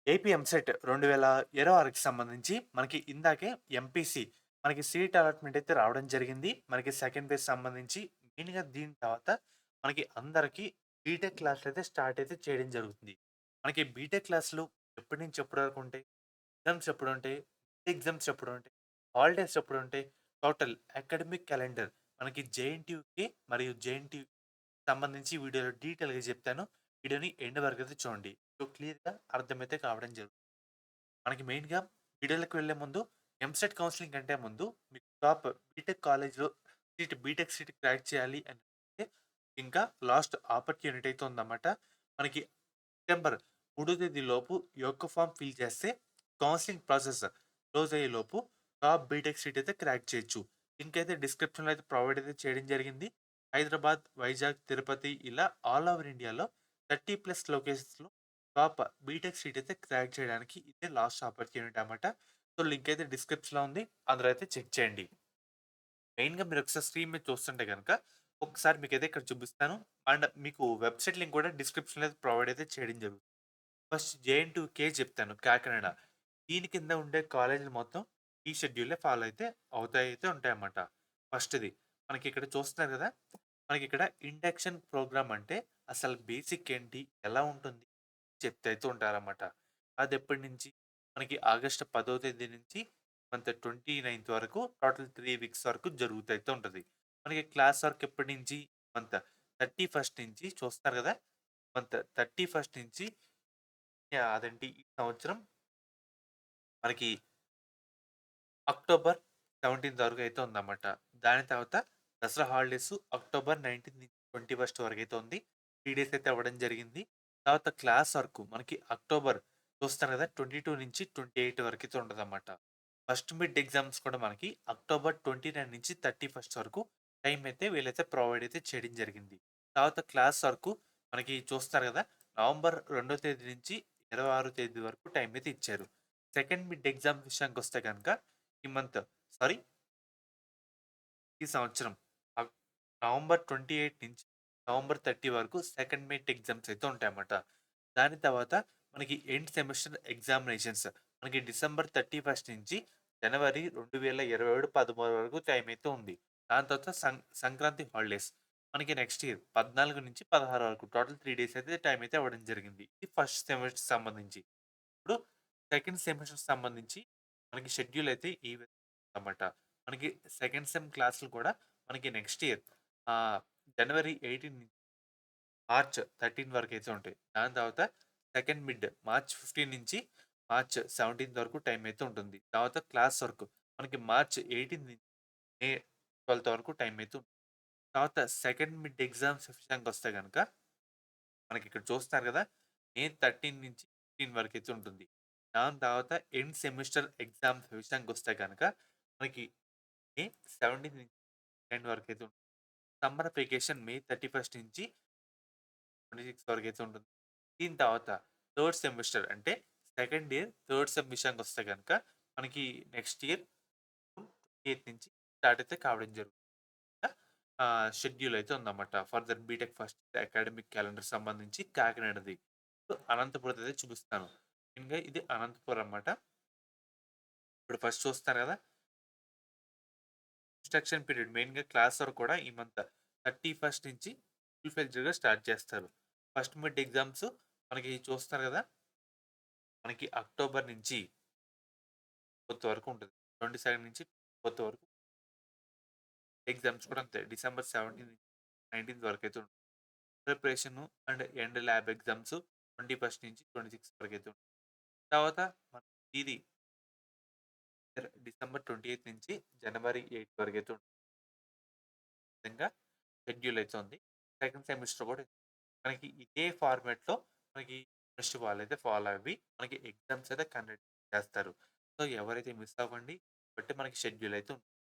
AP EAMCET 2026కి సంబంధించి మనకి ఇందాకే ఎంపీసీ మనకి సీట్ అలాట్‌మెంట్ అయితే రావడం జరిగింది. మనకి సెకండ్ ఫేజ్ సంబంధించి మెయిన్‌గా దీని తర్వాత మనకి అందరికి బీటెక్ క్లాస్‌లయితే స్టార్ట్ అయితే చేయడం జరుగుతుంది. మనకి బీటెక్ క్లాస్‌లు ఎప్పటి నుంచి ఎప్పటి వరకు ఉంటాయి? ఎగ్జామ్స్ ఎప్పుడుంటాయి? ఎగ్జామ్స్ ఎప్పుడుంటాయి? హాలిడేస్ ఎప్పుడుంటాయి? టోటల్ అకాడమిక్ క్యాలెండర్ మనకి జేఎన్‌టీయూకి మరియు జేఎన్‌టీయూకి సంబంధించి వీడియోలో డీటెయిల్‌గా చెప్తాను. వీడియోని ఎండ్ వరకు అయితే చూడండి. సో క్లియర్‌గా అర్థమైతే కావడం జరుగుతుంది. మనకి మెయిన్‌గా వీడియోలోకి వెళ్ళే ముందు ఎంసెట్ కౌన్సెలింగ్ కంటే ముందు మీకు టాప్ బీటెక్ కాలేజ్‌లో బీటెక్ సీట్ క్రాక్ చేయాలి అని అంటే ఇంకా లాస్ట్ ఆపర్చునిటీ అయితే ఉందన్నమాట. మనకి సెప్టెంబర్ 3 తేదీ లోపు యొక్క ఫార్మ్ ఫిల్ చేస్తే కౌన్సెలింగ్ ప్రాసెస్ క్లోజ్ అయ్యేలోపు టాప్ బీటెక్ సీట్ అయితే క్రాక్ చేయొచ్చు. లింక్ అయితే డిస్క్రిప్షన్‌లో అయితే ప్రొవైడ్ అయితే చేయడం జరిగింది. హైదరాబాద్, వైజాగ్, తిరుపతి ఇలా ఆల్ ఓవర్ ఇండియాలో 30+ లొకేషన్స్‌లో టాప్ బీటెక్ సీట్ అయితే క్రాక్ చేయడానికి ఇదే లాస్ట్ ఆపర్చునిటీ అన్నమాట. సో, లింక్ అయితే డిస్క్రిప్షన్‌లో ఉంది. అందులో అయితే చెక్ చేయండి. మెయిన్‌గా మీరు ఒకసారి స్క్రీన్ మీద చూస్తుంటే గనక, ఒకసారి మీకైతే ఇక్కడ చూపిస్తాను. అండ్ మీకు వెబ్‌సైట్ లింక్ కూడా డిస్క్రిప్షన్‌లో అయితే ప్రొవైడ్ అయితే చేయడం జరుగుతుంది. ఫస్ట్ జేఎన్‌టీయూకే చెప్తాను కాకినాడ. దీని కింద ఉండే కాలేజీలు మొత్తం ఈ షెడ్యూలే ఫాలో అయితే అవుతాయితే ఉంటాయన్నమాట. ఫస్ట్‌ది మనకి ఇక్కడ చూస్తున్నారు కదా! మనకిక్కడ ఇండక్షన్ ప్రోగ్రామ్ అంటే అసలు బేసిక్ ఏంటి? ఎలా ఉంటుంది? చెప్తే అయితే ఉంటారన్నమాట. అదెప్పటి నుంచి మనకి ఆగస్టు 10వ తేదీ నుంచి మంత్ 29థ్ వరకు టోటల్ 3 వీక్స్ వరకు జరుగుతైతే ఉంటది. మనకి క్లాస్ వర్క్ ఎప్పటి నుంచి మంత్ 31 నుంచి చూస్తారు గదా! మంత్ 31 నుంచి అదేంటి ఈ సంవత్సరం మనకి అక్టోబర్ 17థ్ వరకు అయితే ఉందన్నమాట. దాని తర్వాత దసరా హాలిడేస్ అక్టోబర్ 19 నుంచి 21 వరకైతే ఉంది. 3 డేస్ అయితే అవ్వడం జరిగింది. తర్వాత క్లాస్ వర్క్ మనకి అక్టోబర్ చూస్తారు కదా! 22 నుంచి 28 వరకైతే ఉంటదన్నమాట. ఫస్ట్ మిడ్ ఎగ్జామ్స్ కూడా మనకి అక్టోబర్ 29 నుంచి 31 వరకు టైం అయితే వీళ్ళైతే ప్రొవైడ్ అయితే చేయడం జరిగింది. తర్వాత క్లాస్ వరకు మనకి చూస్తారు కదా! నవంబర్ 2 తేదీ నుంచి 26 తేదీ వరకు టైం అయితే ఇచ్చారు. సెకండ్ మిడ్ ఎగ్జామ్ విషయానికొస్తే గనక ఈ మంత్ సారీ ఈ సంవత్సరం అక్ నవంబర్ 28 నుంచి నవంబర్ 30 వరకు సెకండ్ మిడ్ ఎగ్జామ్స్ అయితే ఉంటాయన్నమాట. దాని తర్వాత మనకి ఎండ్ సెమిస్టర్ ఎగ్జామినేషన్స్ మనకి డిసెంబర్ 31 నుంచి జనవరి 2027 13 వరకు టైం అయితే ఉంది. దాని తర్వాత సంక్రాంతి హాలిడేస్ మనకి నెక్స్ట్ ఇయర్ 14 నుంచి 16 వరకు టోటల్ 3 డేస్ అయితే టైం అయితే అవ్వడం జరిగింది. ఇది ఫస్ట్ సెమిస్టర్ సంబంధించి. ఇప్పుడు సెకండ్ సెమిస్టర్ సంబంధించి మనకి షెడ్యూల్ అయితే ఈ విధంగా అన్నమాట. మనకి సెకండ్ సెమ్ క్లాసులు కూడా మనకి నెక్స్ట్ ఇయర్ జనవరి 18 నుంచి మార్చ్ 13 వరకైతే ఉంటాయి. దాని తర్వాత సెకండ్ మిడ్ మార్చ్ 15 నుంచి మార్చ్ 17 వరకు టైం అయితే ఉంటుంది. తర్వాత క్లాస్ వర్క్ మనకి మార్చ్ 18 నుంచి మే 12 వరకు టైం అయితే ఉంటుంది. తర్వాత సెకండ్ మిడ్ ఎగ్జామ్స్ విషయానికొస్తే గనక మనకిక్కడ చూస్తున్నారు గదా! మే 13 నుంచి 15 వరకైతే ఉంటుంది. దాని తర్వాత ఎండ్ సెమిస్టర్ ఎగ్జామ్స్ విషయానికొస్తే గనక మనకి మే 17 నుంచి 10 వరకైతే ఉంటుంది. సమ్మర్ వెకేషన్ మే 31 నుంచి 26 వరకైతే ఉంటుంది. దీని తర్వాత థర్డ్ సెమిస్టర్ అంటే సెకండ్ ఇయర్ థర్డ్ సెమ్ విషయానికొస్తే గనక మనకి నెక్స్ట్ ఇయర్ జూన్ 28 నుంచి స్టార్ట్ అయితే కావడం జరుగుతుంది. షెడ్యూల్ అయితే ఉందన్నమాట. Further BTech first academic calendar సంబంధించి కాకినాడది. సో, అనంతపురం అయితే చూపిస్తాను. మెయిన్‌గా ఇది అనంతపురం అన్నమాట. ఇప్పుడు ఫస్ట్ చూస్తున్నారు కదా! ఇన్‌స్ట్రక్షన్ పీరియడ్ మెయిన్‌గా క్లాస్ వరకు కూడా ఈ మంత్ 31 నుంచి ఫుల్ ఫ్లెడ్జ్డ్‌గా స్టార్ట్ చేస్తారు. ఫస్ట్ మిడ్ ఎగ్జామ్స్ మనకి చూస్తున్నారు కదా! మనకి అక్టోబర్ నుంచి 4 వరకు ఉంటది. 22 నుంచి 4 వరకు ఎగ్జామ్స్ కూడా అంతే. డిసెంబర్ 17 నుంచి 19 వరకైతే ఉంటుంది. Preparation and end lab exams 21 నుంచి 26 వరకైతే ఉంటుంది. తర్వాత మనకి ఇది డిసెంబర్ 28 నుంచి జనవరి 8 వరకైతే ఉంటుంది. ఈ విధంగా షెడ్యూల్ అయితే ఉంది. సెకండ్ సెమిస్టర్ కూడా మనకి ఇదే ఫార్మాట్‌లో మనకి యూనివర్సిటీ వాళ్ళైతే ఫాలో అవ్వి మనకి ఎగ్జామ్స్ అయితే కండక్ట్ చేస్తారు. సో, ఎవరైతే మిస్ అవ్వండి. బట్టి మనకి షెడ్యూల్ అయితే ఉంటుంది.